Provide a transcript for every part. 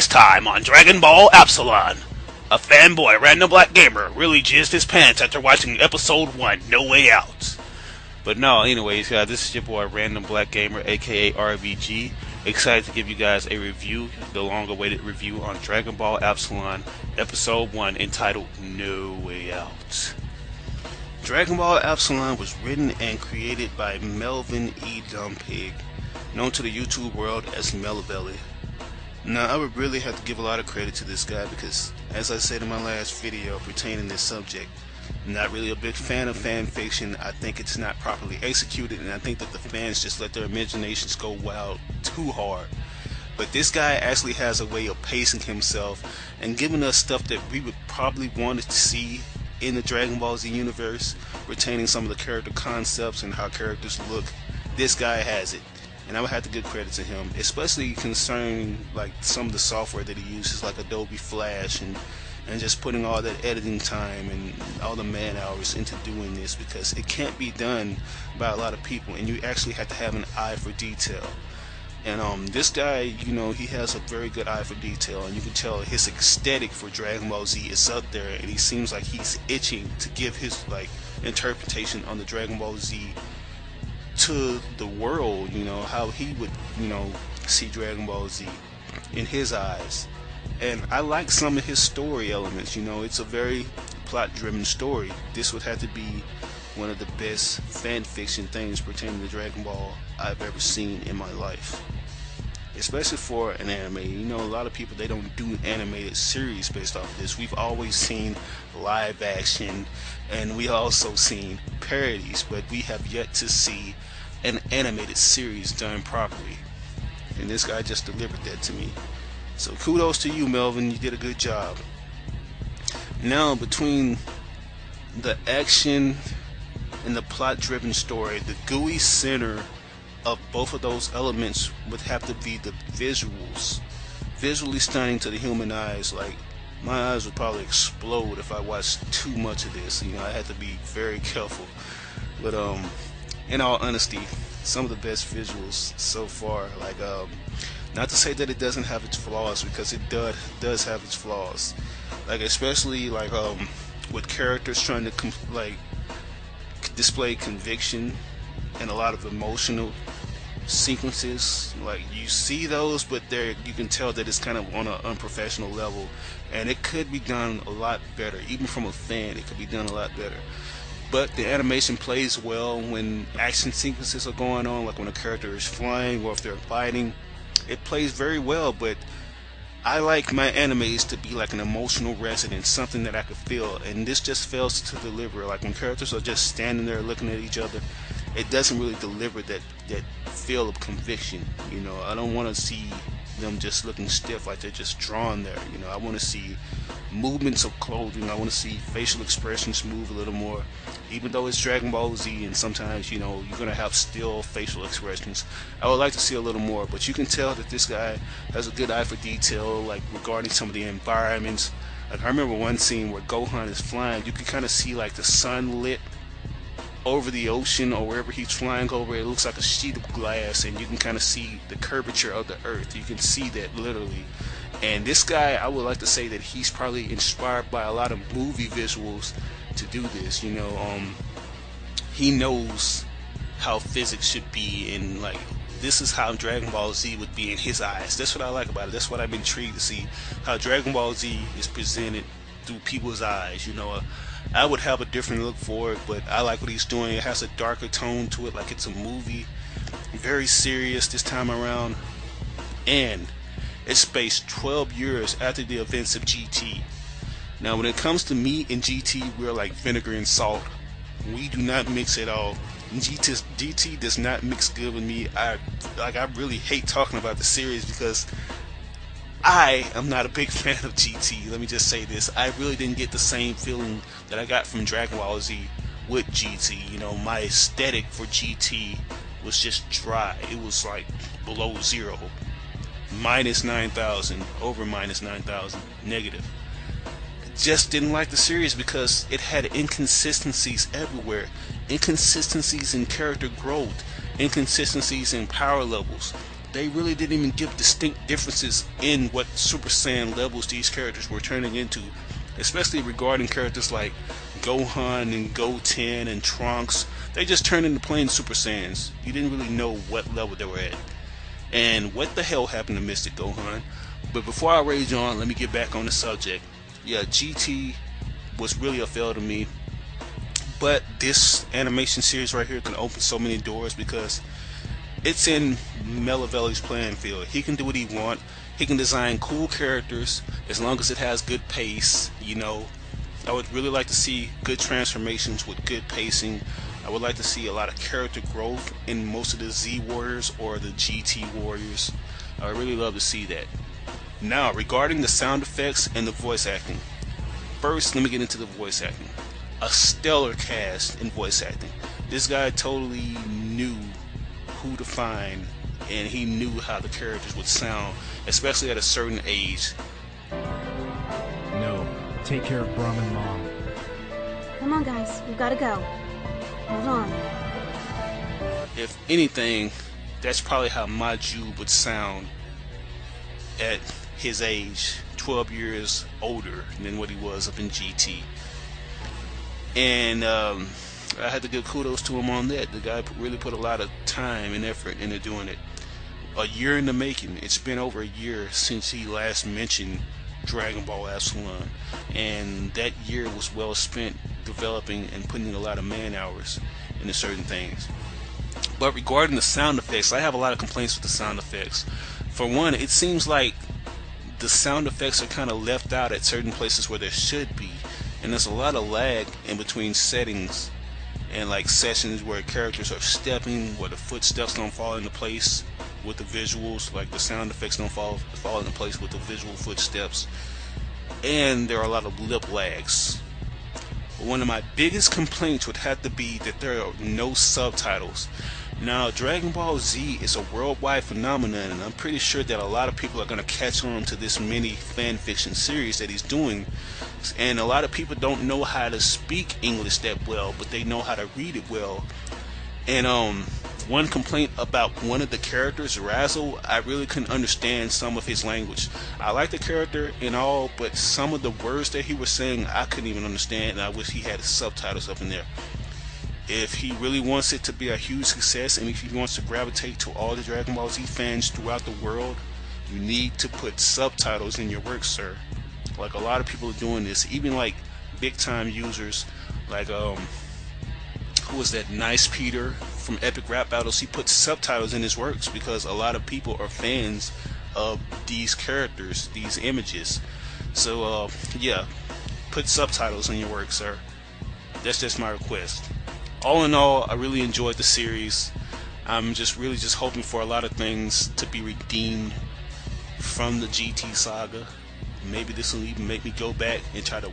Last time on Dragon Ball Absalon, a fanboy random black gamer really jizzed his pants after watching episode 1, No Way Out. But no, anyways, this is your boy Random Black Gamer, aka RVG. Excited to give you guys a review, the long-awaited review on Dragon Ball Absalon, episode 1, entitled No Way Out. Dragon Ball Absalon was written and created by Melvin E. Dumpig, known to the YouTube world as Melveli. Now, I would really have to give a lot of credit to this guy because, as I said in my last video pertaining this subject, I'm not really a big fan of fan fiction. I think it's not properly executed, and I think that the fans just let their imaginations go wild too hard. But this guy actually has a way of pacing himself and giving us stuff that we would probably want to see in the Dragon Ball Z universe, retaining some of the character concepts and how characters look. This guy has it, and I would have to give credit to him, especially concerning like some of the software that he uses, like Adobe Flash, and just putting all that editing time and all the man hours into doing this, because it can't be done by a lot of people, and you actually have to have an eye for detail. And this guy, you know, he has a very good eye for detail, and you can tell his aesthetic for Dragon Ball Z is up there, and he seems like he's itching to give his like interpretation on the Dragon Ball Z to the world, you know, how he would, you know, see Dragon Ball Z in his eyes. And I like some of his story elements, you know, it's a very plot driven story. This would have to be one of the best fan fiction things pertaining to Dragon Ball I've ever seen in my life, especially for an anime. You know, a lot of people, they don't do animated series based off of this. We've always seen live action, and we also seen parodies, but we have yet to see an animated series done properly, and this guy just delivered that to me. So kudos to you, Melvin, you did a good job. Now, between the action and the plot driven story, the gooey center of both of those elements would have to be the visuals. Visually stunning to the human eyes. Like, my eyes would probably explode if I watched too much of this. You know, I had to be very careful. But in all honesty, some of the best visuals so far. Like, not to say that it doesn't have its flaws, because it does have its flaws. Like, especially like with characters trying to display conviction and a lot of emotional sequences. Like, you see those, but you can tell that it's kind of on an unprofessional level, and it could be done a lot better. Even from a fan, it could be done a lot better. But the animation plays well when action sequences are going on, like when a character is flying or if they're fighting. It plays very well, but I like my animes to be like an emotional resonance, something that I could feel, and this just fails to deliver. Like, when characters are just standing there looking at each other, it doesn't really deliver that feel of conviction. You know, I don't want to see them just looking stiff like they're just drawn there. You know, I want to see movements of clothing. I want to see facial expressions move a little more. Even though it's Dragon Ball Z, and sometimes, you know, you're gonna have still facial expressions, I would like to see a little more. But you can tell that this guy has a good eye for detail, like regarding some of the environments. Like, I remember one scene where Gohan is flying. You can kind of see like the sun lit over the ocean or wherever he's flying over. It looks like a sheet of glass, and you can kind of see the curvature of the earth. You can see that literally. And this guy, I would like to say that he's probably inspired by a lot of movie visuals to do this. You know, he knows how physics should be, and like, this is how Dragon Ball Z would be in his eyes. That's what I like about it. That's what I'm intrigued to see, how Dragon Ball Z is presented through people's eyes. You know, I would have a different look for it, but I like what he's doing. It has a darker tone to it, like it's a movie, very serious this time around, and it's spaced 12 years after the events of GT. Now, when it comes to meat and GT, we're like vinegar and salt. We do not mix at all. GT does not mix good with me. I really hate talking about the series because I am not a big fan of GT. Let me just say this. I really didn't get the same feeling that I got from Dragon Ball Z with GT. You know, my aesthetic for GT was just dry. It was like below zero. Minus 9,000, over minus 9,000, negative. Just didn't like the series because it had inconsistencies everywhere. Inconsistencies in character growth, inconsistencies in power levels. they really didn't even give distinct differences in what Super Saiyan levels these characters were turning into, especially regarding characters like Gohan and Goten and Trunks. They just turned into plain Super Saiyans. You didn't really know what level they were at. And what the hell happened to Mystic Gohan? But before I rage on, let me get back on the subject. Yeah, GT was really a fail to me. But this animation series right here can open so many doors because it's in Melavelli's playing field. He can do what he wants. He can design cool characters as long as it has good pace. You know, I would really like to see good transformations with good pacing. I would like to see a lot of character growth in most of the Z Warriors or the GT Warriors. I would really love to see that. Now, regarding the sound effects and the voice acting. First, let me get into the voice acting. A stellar cast in voice acting. This guy totally knew who to find, and he knew how the characters would sound, especially at a certain age. No, take care of Brahmin Mom. Come on, guys, we've got to go. Hold on. If anything, that's probably how my Jude would sound at his age, 12 years older than what he was up in GT. And I had to give kudos to him on that. The guy really put a lot of time and effort into doing it. A year in the making. It's been over a year since he last mentioned Dragon Ball Absalon, and that year was well spent developing and putting a lot of man hours into certain things. But regarding the sound effects, I have a lot of complaints with the sound effects. For one, it seems like the sound effects are kind of left out at certain places where there should be, and there's a lot of lag in between settings and like sessions where characters are stepping, where the footsteps don't fall into place with the visuals, like the sound effects don't fall into place with the visual footsteps, and there are a lot of lip lags. One of my biggest complaints would have to be that there are no subtitles. Now, Dragon Ball Z is a worldwide phenomenon, and I'm pretty sure that a lot of people are going to catch on to this mini fan fiction series that he's doing. And a lot of people don't know how to speak English that well, but they know how to read it well. And one complaint about one of the characters, Razzle, I really couldn't understand some of his language. I like the character and all, but some of the words that he was saying I couldn't even understand, and I wish he had subtitles up in there. If he really wants it to be a huge success, and if he wants to gravitate to all the Dragon Ball Z fans throughout the world, you need to put subtitles in your work, sir. Like, a lot of people are doing this, even like big time users like who was that, Nice Peter from Epic Rap Battles. He puts subtitles in his works because a lot of people are fans of these characters, these images. So yeah, put subtitles in your work, sir. That's just my request. All in all, I really enjoyed the series. I'm just really hoping for a lot of things to be redeemed from the GT saga. Maybe this will even make me go back and try to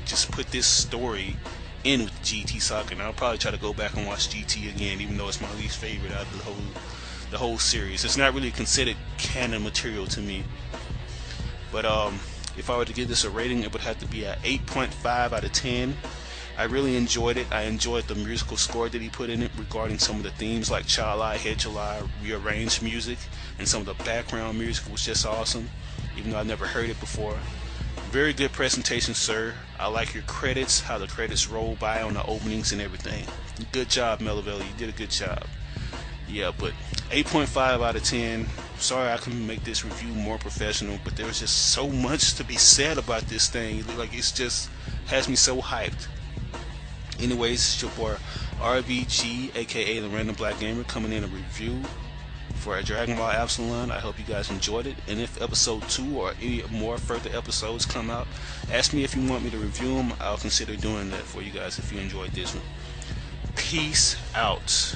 just put this story in with the GT saga, and I'll probably try to go back and watch GT again, even though it's my least favorite out of the whole series. It's not really considered canon material to me. But if I were to give this a rating, it would have to be an 8.5 out of 10. I really enjoyed it. I enjoyed the musical score that he put in it regarding some of the themes like Chala, Head-Chala, rearranged music, and some of the background music was just awesome, even though I've never heard it before. Very good presentation, sir. I like your credits, how the credits roll by on the openings and everything. Good job, Melavelli. You did a good job. Yeah, but 8.5 out of 10. Sorry I couldn't make this review more professional, but there was just so much to be said about this thing. Like, it's just has me so hyped. Anyways, it's your boy RBG, aka the Random Black Gamer, coming in a review for a Dragon Ball Absalon. I hope you guys enjoyed it, and if episode 2 or any more further episodes come out, ask me if you want me to review them. I'll consider doing that for you guys if you enjoyed this one. Peace out.